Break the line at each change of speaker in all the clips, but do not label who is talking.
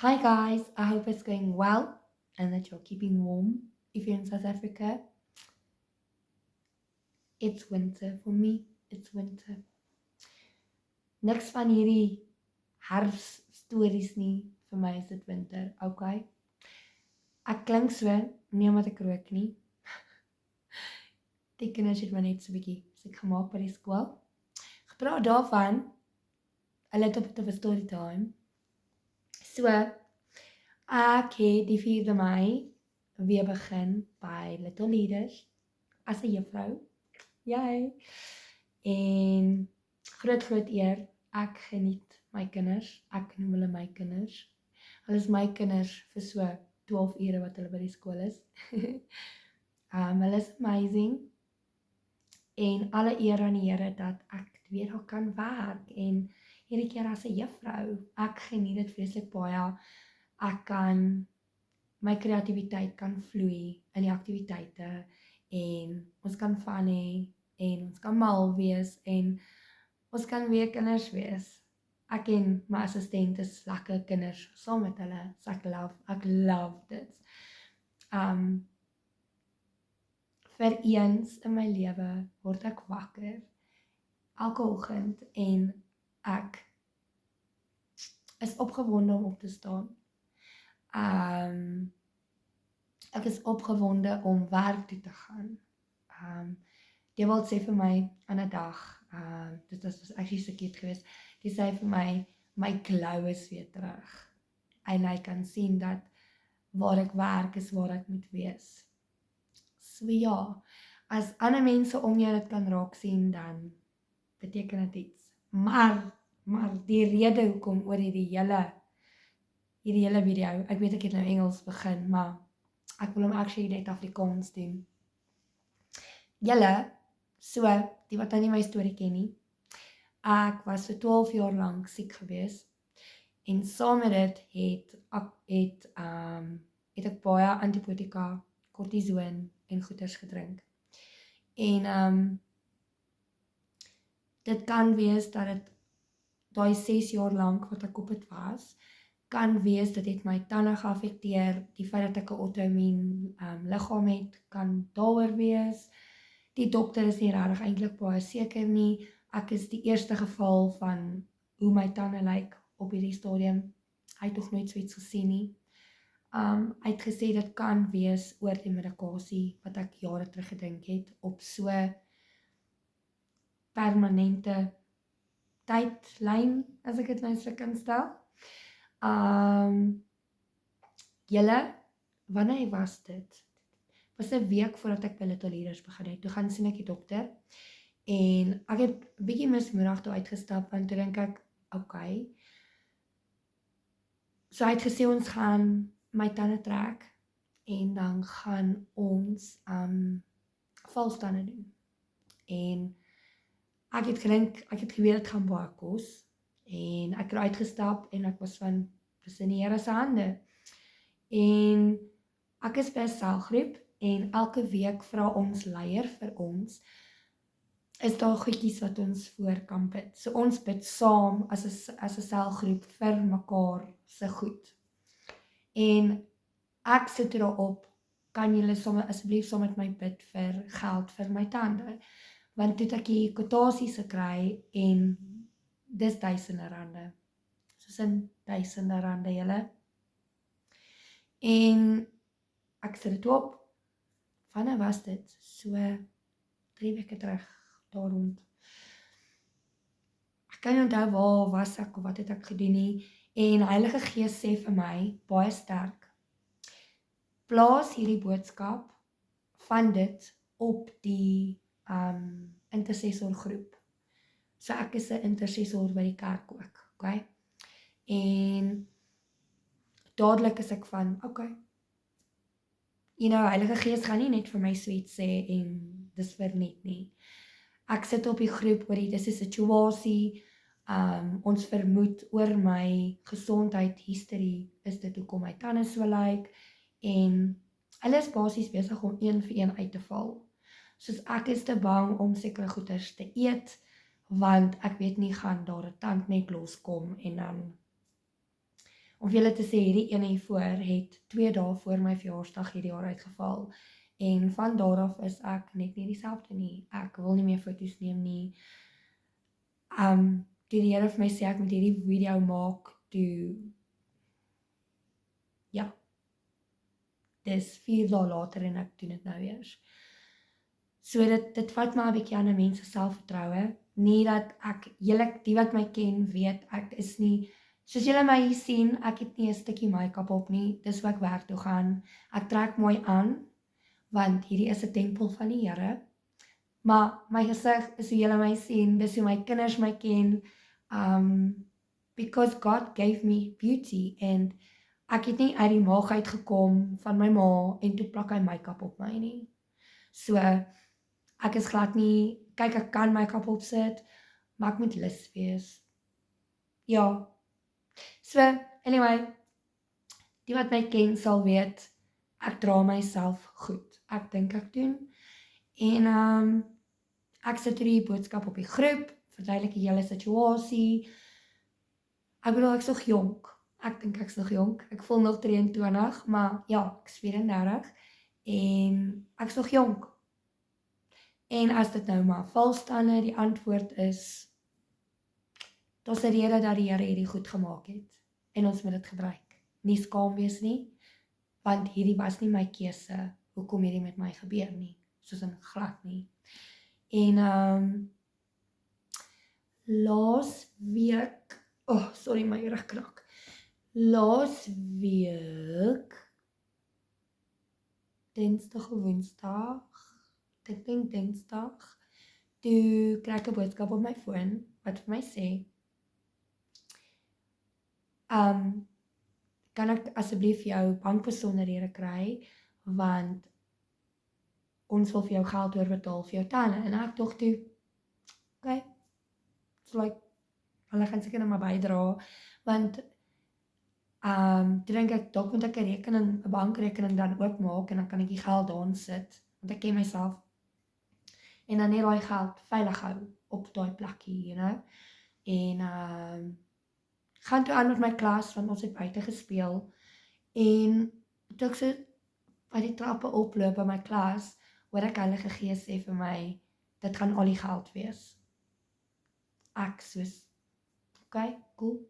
Hi guys, I hope it's going well and that you're keeping warm. If you're in South Africa, it's winter. For me, it's winter. Niks van hierdie herfststories nie. Vir my is dit winter, okay? Ek klink so, nie omdat ek rook nie. Die kinders het my net so 'n bietjie siek gemaak by die skool. Gepraat daarvan, 'n little bit of a story time. So, ek het die 4de Mei weer begin by Little Leaders as 'n juffrou. Jy. En groot eer, ek geniet my kinders. Ek noem hulle my kinders. Hulle is my kinders vir so 12 ure wat hulle by die skool is. Hulle is amazing. En alle eer aan die Here dat ek weer daar kan werk en hierdie keer as 'n juffrou. Ek geniet dit vreeslik baie. Ek kan my kreatiwiteit kan vloei in die aktiwiteite en ons kan van hê en ons kan mal wees en ons kan weer kinders wees. Ek en my assistent is lekker kinders saam met hulle. So ek love dit. Vir eens in my lewe word ek wakker elke oggend en ek is opgewonde om op te staan. Ek is opgewonde om werk toe te gaan. Die wil sê vir my aan 'n dag, dit was actually so cute geweest. Die sê vir my glow is weer terug. En hy kan sien dat waar ek werk is waar ek moet wees. So ja, as ander mense om jou dit kan raak sien, dan beteken dit iets. Maar die rede hoekom oor hierdie hele video, ek weet ek het nou Engels begin, maar ek wil hom actually net Afrikaans doen. Julle, so, die wat nou nie my storie ken nie, ek was vir 12 jaar lank siek gewees, en saam met dit het ek baie antibiotika, kortison en goeters gedrink. En dit kan wees dat dit daai 6 jaar lank wat ek op dit was, kan wees dit het my tande geaffekteer, die feit dat ek 'n auto-immuun liggaam het, kan daaroor wees. Die dokter is nie regtig eintlik baie seker nie. Ek is die eerste geval van hoe my tande lyk op hierdie stadium. Hy het nog nooit so iets gesien nie. Hy het gesê dit kan wees oor die medikasie wat ek jare terug gedink het op so permanente tydlyn, as ek dit nou so kan stel. Julle, wanneer was dit? Was 'n week voordat ek by Little Leaders begin het. Toe gaan sien ek die dokter en ek het 'n bietjie mismoedig toe uitgestap want toe dink ek, okay. So hy het gesê ons gaan my tande trek en dan gaan ons valstande doen. En ek het geweet dit gaan baie kos en ek het uitgestap en ek was van, dis in die Here se hande. En ek is by 'n selgroep en elke week vra ons leier vir ons, is daar goedjies wat ons voor kan bid. So ons bid saam as 'n selgroep vir mekaar se goed. En ek sit daarop, kan julle asseblief saam met my bid vir geld vir my tande, want toe het ek die kwotasies gekry en dis duisende rande, soos in duisende rande julle. En ek sit dit op, wanneer was dit? So 3 weke terug, daar rond. Ek kan nie onthou waar was ek of wat het ek gedoen nie, en Heilige Gees sê vir my, baie sterk, plaas hierdie boodskap van dit op die intercessor groep. So ek is 'n intercessor by die kerk ook, okay? En dadelik is ek van, okay, Heilige Gees gaan nie net vir my so iets sê en dis vir net nie. Ek sit op die groep oor dis 'n situasie, ons vermoed oor my gesondheid history, is dit hoekom my tande so lyk, en hulle is basies besig om een vir een uit te val. Soos ek is te bang om sekere goeders te eet, want ek weet nie gaan daar 'n tand net loskom en dan Om vir julle te sê, hierdie ene hiervoor het 2 dae voor my verjaarsdag hierdie jaar uitgeval. En van daar af is ek net nie dieselfde nie. Ek wil nie meer foto's neem nie. Toe die Here vir my sê ek moet hierdie video maak, toe ja, dis 4 dae later en ek doen dit nou eers. So dit vat my 'n bietjie aan 'n mens se selfvertroue. Nie dat die wat my ken weet, ek is nie, soos julle my hier sien, ek het nie 'n stukkie make-up op nie, dis hoe ek werk toe gaan. Ek trek mooi aan, want hierdie is 'n tempel van die Here. Maar my gesig is hoe julle my sien, dis hoe my kinders my ken, because God gave me beauty, en ek het nie uit die maag uitgekom van my ma, en toe plak hy make-up op my nie. So, ek is glad nie, kyk ek kan make-up opsit, maar ek moet lus wees. Ja. So, anyway, die wat my ken sal weet, ek dra myself goed. Ek dink ek doen. En ek sit hierdie boodskap op die groep, verduidelik die hele situasie. Ek bedoel, ek is nog jonk. Ek dink ek is nog jonk. Ek voel nog 23, maar ja, ek is 34 en ek is nog jonk. En as dit nou maar valstande, die antwoord is, daar's 'n rede dat die Here hierdie goed gemaak het, en ons moet dit gebruik. Nie skaam wees nie, want hierdie was nie my keuse, hoekom hierdie met my gebeur nie, soos in glad nie. En laas week, sorry, my rug knak. Laas week, Dinsdag of Woensdag, ek dink Dinsdag, toe kry ek 'n boodskap op my foon, wat vir my sê, kan ek asseblief jou bankbesonderhede kry, want ons wil vir jou geld oorbetaal vir jou tande. En ek dog toe, okay, it's like, hulle gaan seker nou maar bydra, want toe dink ek, dalk moet ek 'n bankrekening dan oopmaak, en dan kan ek die geld daarin sit, want ek ken myself, en dan net daai geld veilig hou, op daai plekkie, you know, en gaan toe aan met my klas, want ons het buite gespeel, en toe ek so by die trappe oploop by my klas, hoor ek Heilige Gees sê vir my, dit gaan al die geld wees. Ek soos, okay, cool.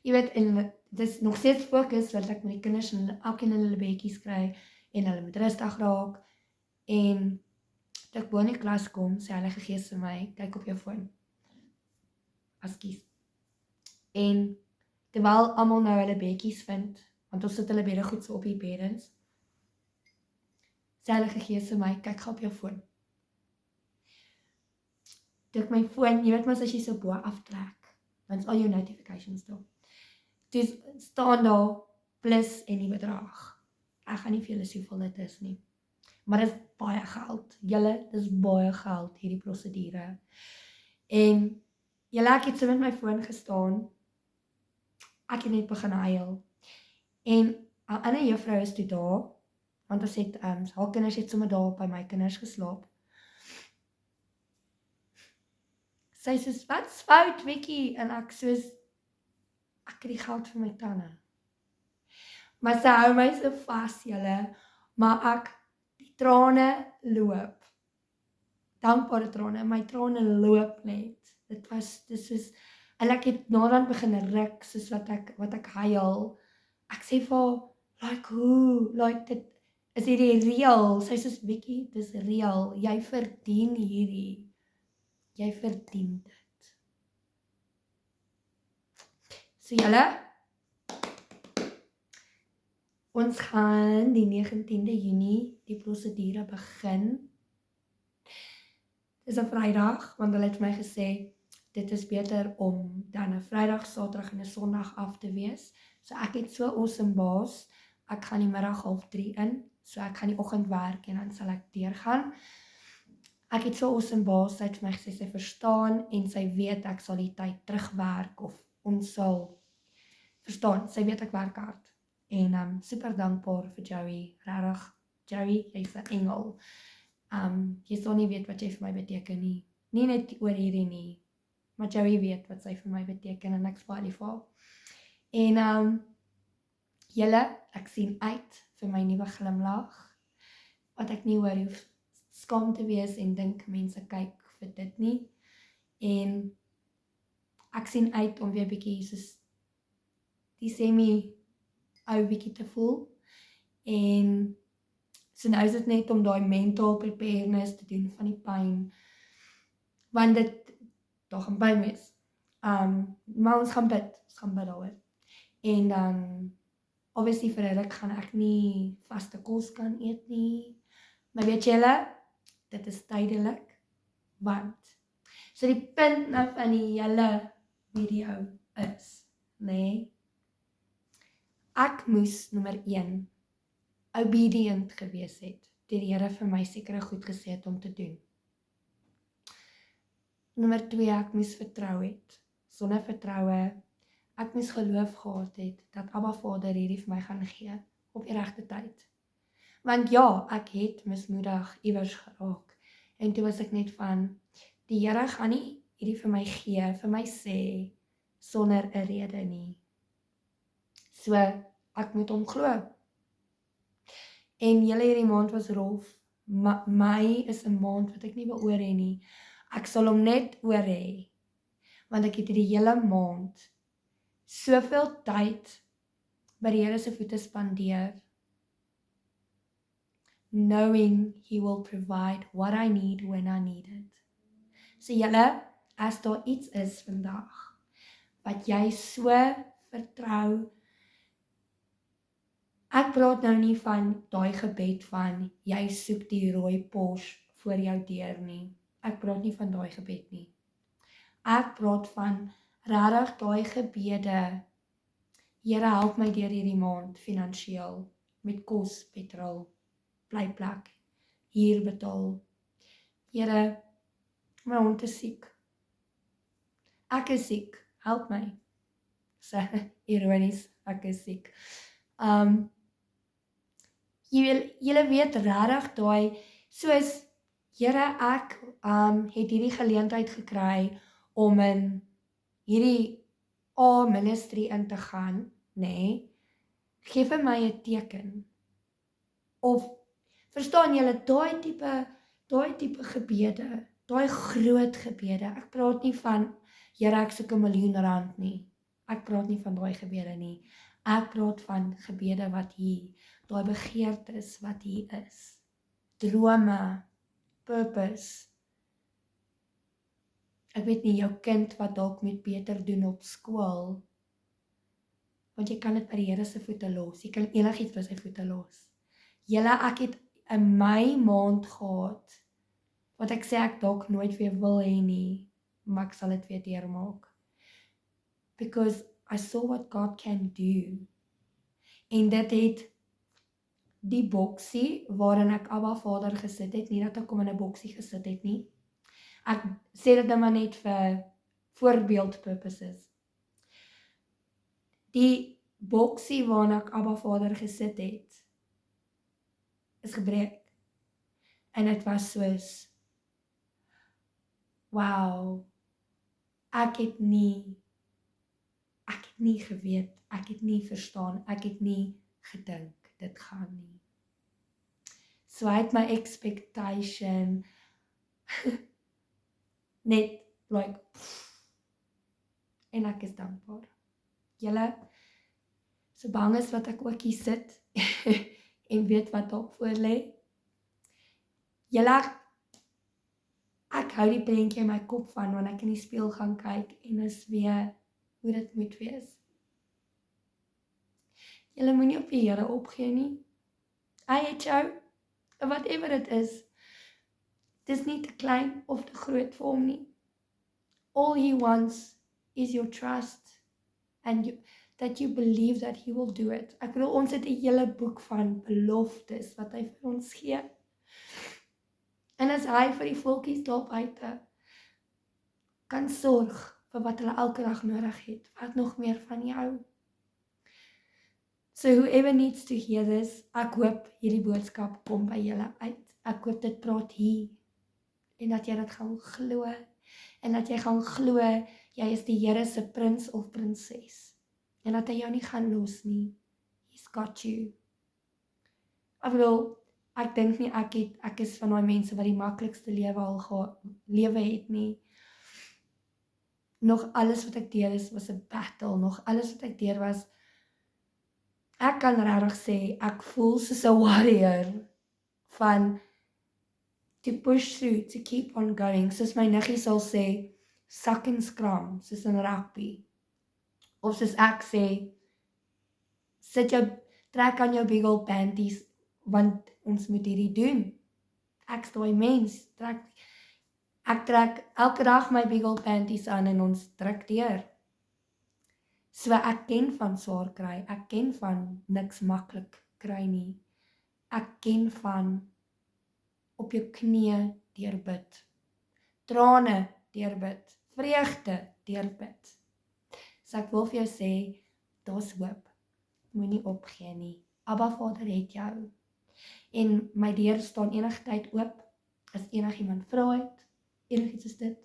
Jy weet, en dit is nog steeds fokus, want ek moet die kinders en elkeen in hulle bedjies kry, en hulle moet rustig raak, en toe ek bo in die klas kom, sê Heilige Gees vir my, kyk op jou foon. Askies. En terwyl almal nou hulle bedjies vind, want ons sit hulle bedde goed so op die beddens, sê Heilige Gees vir my, kyk gou op jou foon. Toe ek my foon, jy weet mos as jy so bo aftrek, dan is al jou notifications daar. Toe staan daar plus en die bedrag. Ek gaan nie vir julle sê hoeveel dit is nie. Maar dit is baie geld. Julle, dit is baie geld, hierdie prosedure. En julle, ek het so met my foon gestaan, ek het net begin huil. En 'n ander juffrou is toe daar, want ons het, haar kinders het sommer daar by my kinders geslaap. Sy soos, wat's fout, Vicky? En ek soos, ek het die geld vir my tande. Maar sy hou my so vas, julle, maar die trane loop. Dankbare trane, my trane loop net. Dit soos, en ek het naderhand begin ruk, soos wat ek huil. Ek sê vir haar, like hoe, like dit, is hierdie real? Sy soos, Vicky, dis real, jy verdien hierdie. Jy verdien dit. So julle, ons gaan die 19de Junie die prosedure begin. Dis 'n Vrydag, want hulle het my gesê, dit is beter om dan 'n Vrydag, Saterdag en 'n Sondag af te wees. So ek het so awesome baas, ek gaan die middag 2:30 in, so ek gaan die oggend werk en dan sal ek deurgaan. Ek het so awesome baas, sy het vir my gesê, sy verstaan en sy weet ek sal die tyd terugwerk of ons sal verstaan, sy weet ek werk hard. En super dankbaar vir Joey, regtig, Joey, jy's 'n engel. Jy sal nie weet wat jy vir my beteken nie. Nie net oor hierdie nie, maar Joey weet wat sy vir my beteken en ek is baie lief vir haar. En Julle, ek sien uit vir my nuwe glimlag, wat ek nie oor hoef skaam te wees en dink mense kyk vir dit nie. En ek sien uit om weer bietjie soos die semi-ou bietjie te voel. En so nou is dit net om daai mental preparedness te doen van die pyn, want daar gaan pyn wees. Maar ons gaan bid daaroor. En dan, obviously vir 'n ruk gaan ek nie vaste kos kan eet nie, maar weet julle, dit is tydelik, want, so die punt nou van die hele video is, nee, ek moes nommer 1, obedient gewees het, deur die Here vir my sekere goed gesê het om te doen. Nommer 2, ek moes vertrou het, sonder vertroue, ek moes geloof gehad het, dat Abba Vader hierdie vir my gaan gee, op die regte tyd. Want ja, ek het mismoedig iewers geraak, en toe was ek net van, die Here gaan nie hierdie vir my gee, vir my sê, sonder 'n rede nie. So, ek moet hom glo. En julle hierdie maand was rof, my is 'n maand wat ek nie wil oor hê nie. Ek sal hom net oor hê, want ek het hierdie hele maand soveel tyd by die Here se voete spandeer, knowing He will provide what I need when I need it. So julle, as daar iets is vandag, wat jy so vertrou, ek praat nou nie van daai gebed van, jy soek die rooi Porsche voor jou deur nie. Ek praat nie van daai gebed nie. Ek praat van regtig daai gebede, Here help my deur hierdie maand finansiëel, met kos, petrol, blyplek, huur betaal. Here, my hond is siek. Ek is siek, help my. So, ironies, ek is siek. Julle weet regtig daai, soos, Here, ek het hierdie geleentheid gekry om in hierdie A-ministry in te gaan, nee, gee vir my 'n teken. Of, verstaan julle, daai tipe gebede, daai groot gebede, ek praat nie van, Here, ek soek 'n miljoen rand nie. Ek praat nie van daai gebede nie. Ek praat van gebede wat hier, daai begeertes wat hier is. Drome, purpose. Ek weet nie, jou kind wat dalk moet beter doen op skool, want jy kan dit by die Here se voete los. Jy kan enigiets by sy voete los. Julle, ek het 'n my maand gehad, wat ek sê ek dalk nooit weer wil hê nie, maar ek sal dit weer deurmaak. Because I saw what God can do. En dit het die boksie waarin ek Abba Vader gesit het, nie dat ek hom in 'n boksie gesit het nie. Ek sê dit nou maar net vir voorbeeld purposes. Die boksie waarin ek Abba Vader gesit het, is gebreek. En dit was soos, wow, ek het nie geweet, ek het nie verstaan, ek het nie gedink, dit gaan nie. So hy het my expectation net like, en ek is dankbaar. Julle, so bang is wat ek ook hier sit en weet wat daar voor lê. Julle, ek hou die prentjie in my kop van wanneer ek in die spieël gaan kyk en is weer hoe dit moet wees. Julle moenie op die Here opgee nie. Hy het jou, whatever it is, dit is nie te klein of te groot vir hom nie. All he wants is your trust and that you believe that he will do it. Ek bedoel, ons het 'n hele boek van beloftes wat hy vir ons gee. En as hy vir die volkies daar buite kan sorg vir wat hulle elke dag nodig het, wat nog meer van jou. So whoever needs to hear this, ek hoop hierdie boodskap kom by julle uit. Ek hoop dit praat hier, en dat jy dit gaan glo, en dat jy gaan glo, jy is die Here se prins of prinses, en dat hy jou nie gaan los nie. He's got you. Ek bedoel, ek dink nie ek is van daai mense wat die maklikste lewe het nie. Nog alles wat ek deur is was 'n battle, nog alles wat ek deur was. Ek kan regtig sê ek voel soos 'n warrior van to push through, to keep on going. Soos my niggie sal sê, sak en skram, soos in rugby. Of soos ek sê, trek aan jou big old panties, want ons moet hierdie doen. Ek's daai mens, ek trek elke dag my big old panties aan en ons druk deur. So ek ken van swaar kry, ek ken van niks maklik kry nie. Ek ken van op jou knieë deurbid, trane deurbid, vreugde deurbid. So ek wil vir jou sê, daar's hoop, moenie opgee nie. Abba Vader het jou, en my deur staan enige tyd oop, as enigiemand vra het, enigiets is dit.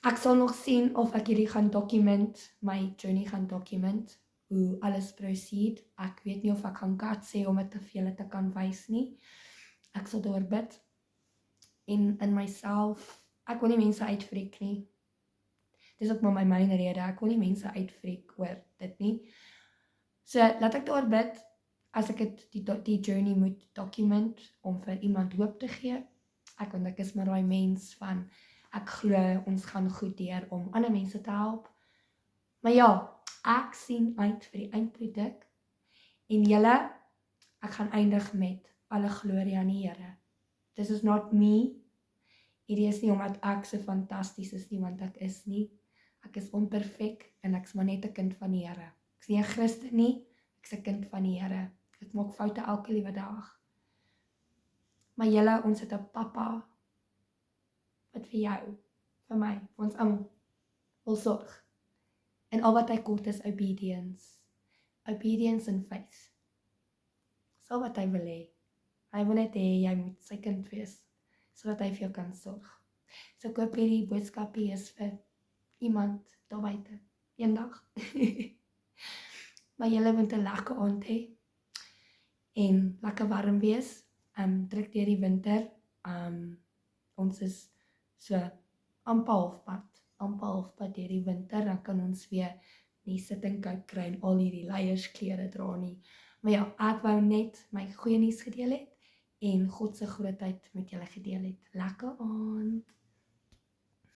Ek sal nog sien of ek hierdie gaan document, my journey gaan document, hoe alles proceed. Ek weet nie of ek gaan kat sê om dit te veel te kan wys nie. Ek sal doorbid, en in myself, ek wil nie mense uitfreek nie. Dis ook maar my main rede, ek wil nie mense uitfreek oor dit nie. So, laat ek doorbid, as ek die journey moet document, om vir iemand hoop te gee. Ek is maar daai mens van, ek glo ons gaan goed deur om ander mense te help. Maar ja, ek sien uit vir die eindproduk, en julle, ek gaan eindig met alle glorie aan die Here. This is not me. Hierdie is nie omdat ek so fantasties is nie, want ek is nie. Ek is onperfek, en ek is maar net 'n kind van die Here. Ek is nie 'n Christen nie, ek is 'n kind van die Here. Ek maak foute elke liewe dag. Maar julle, ons het 'n Papa, wat vir jou, vir my, vir ons almal, wil sorg. En al wat hy kort is obedience. Obedience in faith. So wat hy wil hê. Hy wil net hê jy moet sy kind wees, sodat hy vir jou kan sorg. So ek hoop hierdie boodskapie is vir iemand daar buite, eendag. Maar julle moet 'n lekker aand hê, en lekker warm wees, druk deur die winter, ons is so amper halfpad deur die winter, dan kan ons weer nie sit en kyk kry en al hierdie leiersklere dra nie. Maar ja, ek wou net my goeie nuus gedeel het, en God se grootheid met julle gedeel het. Lekker aand!